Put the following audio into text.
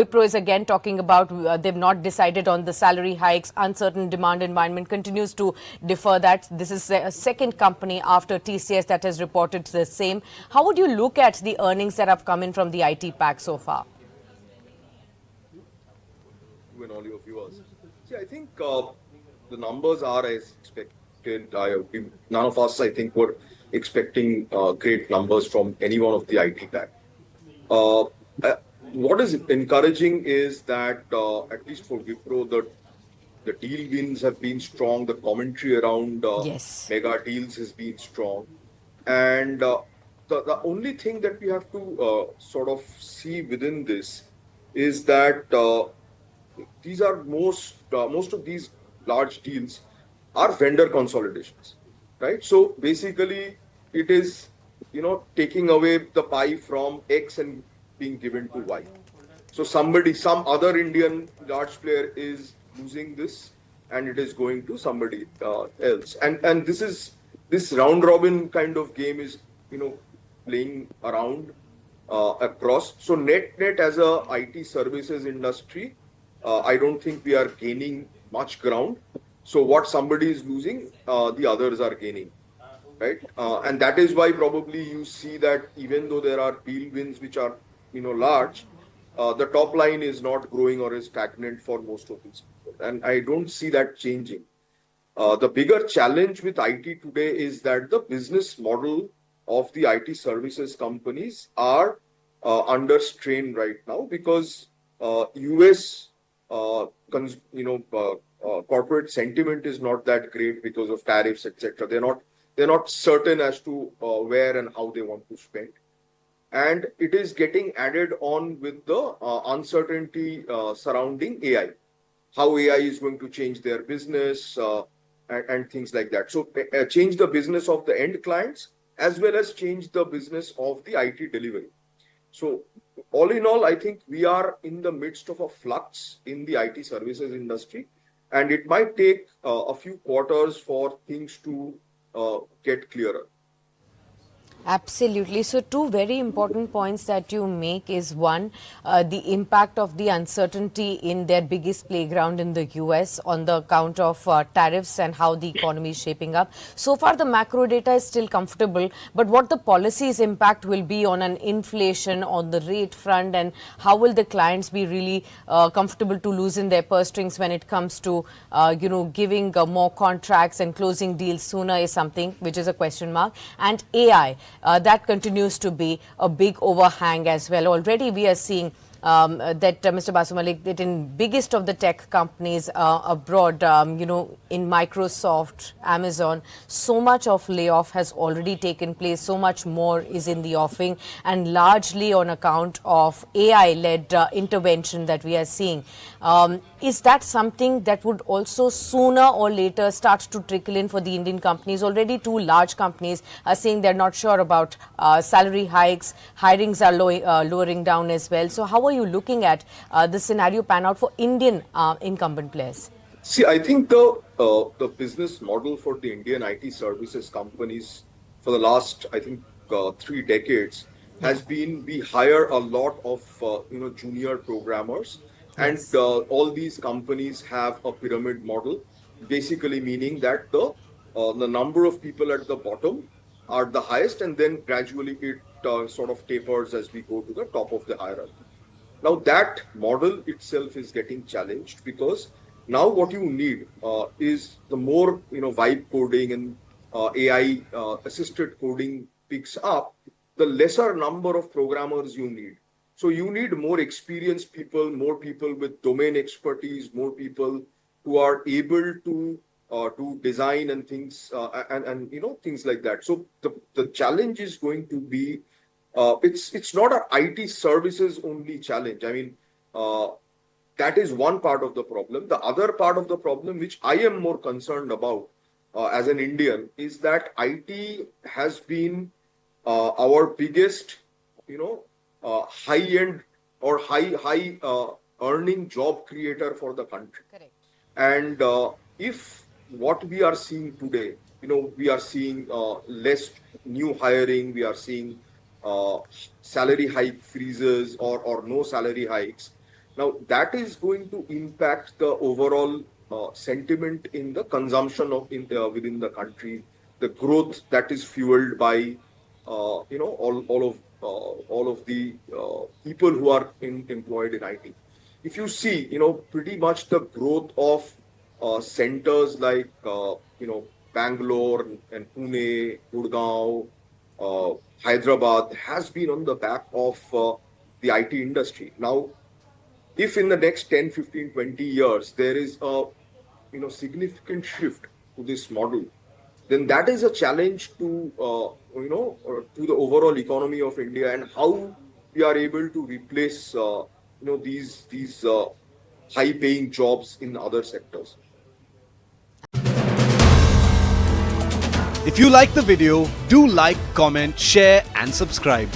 Wipro is again talking about they've not decided on the salary hikes. Uncertain demand environment continues to defer that. This is a second company after TCS that has reported the same. How would you look at the earnings that have come in from the IT pack so far? You and all your viewers. See, I think the numbers are as expected. None of us, I think, were expecting great numbers from any one of the IT pack. Uh, uh, what is encouraging is that at least for Wipro, the deal wins have been strong. The commentary around Yes. mega deals has been strong, and the only thing that we have to sort of see within this is that these are most of these large deals are vendor consolidations, right? So basically, it is taking away the pie from X and being given to Y. So some other Indian large player is losing this, and it is going to somebody else. And this round robin kind of game is playing around across. So net as a IT services industry, I don't think we are gaining much ground. So what somebody is losing, the others are gaining, right? And that is why probably you see that even though there are deal wins which are large, the top line is not growing or is stagnant for most of these people. And I don't see that changing. The bigger challenge with IT today is that the business model of the IT services companies are under strain right now because US corporate sentiment is not that great because of tariffs, etc. They're not certain as to where and how they want to spend, and it is getting added on with the uncertainty surrounding AI, how AI is going to change their business and things like that. So change the business of the end clients as well as change the business of the IT delivery. So all in all, I think we are in the midst of a flux in the IT services industry, and it might take a few quarters for things to get clearer. Absolutely. So two very important points that you make is one, the impact of the uncertainty in their biggest playground in the US on the account of tariffs and how the economy is shaping up. So far, the macro data is still comfortable, but what the policy's impact will be on an inflation on the rate front, and how will the clients be really comfortable to loosen their purse strings when it comes to giving more contracts and closing deals sooner is something which is a question mark. And AI. That continues to be a big overhang as well. Already we are seeing that Mr. Basumallick, that in biggest of the tech companies abroad, in Microsoft, Amazon, so much of layoff has already taken place. So much more is in the offing, and largely on account of AI-led intervention that we are seeing. Is that something that would also sooner or later start to trickle in for the Indian companies? Already two large companies are saying they're not sure about salary hikes. Hirings are lowering down as well. So how are you looking at this scenario pan out for Indian incumbent players? See, I think the business model for the Indian IT services companies for the last, I think, 3 decades has been we hire a lot of junior programmers, and Yes. all these companies have a pyramid model, basically meaning that the number of people at the bottom are the highest, and then gradually it sort of tapers as we go to the top of the hierarchy. Now that model itself is getting challenged because now what you need is the more vibe coding and AI assisted coding picks up, the lesser number of programmers you need. So you need more experienced people, more people with domain expertise, more people who are able to do design and things and things like that. So the challenge is going to be it's not an IT services only challenge. I mean, that is one part of the problem. The other part of the problem, which I am more concerned about as an Indian, is that IT has been our biggest, high end or high earning job creator for the country. Correct. And if what we are seeing today, we are seeing less new hiring, we are seeing uh, salary hike freezes or no salary hikes. Now, that is going to impact the overall sentiment in the consumption of within the country, the growth that is fueled by all of the people who are employed in IT. If you see, pretty much the growth of centers like Bangalore and Pune, Gurgaon, Hyderabad has been on the back of the IT industry. Now, if in the next 10, 15, 20 years there is a significant shift to this model, then that is a challenge to to the overall economy of India, and how we are able to replace these high paying jobs in other sectors. If you like the video, do like, comment, share and subscribe.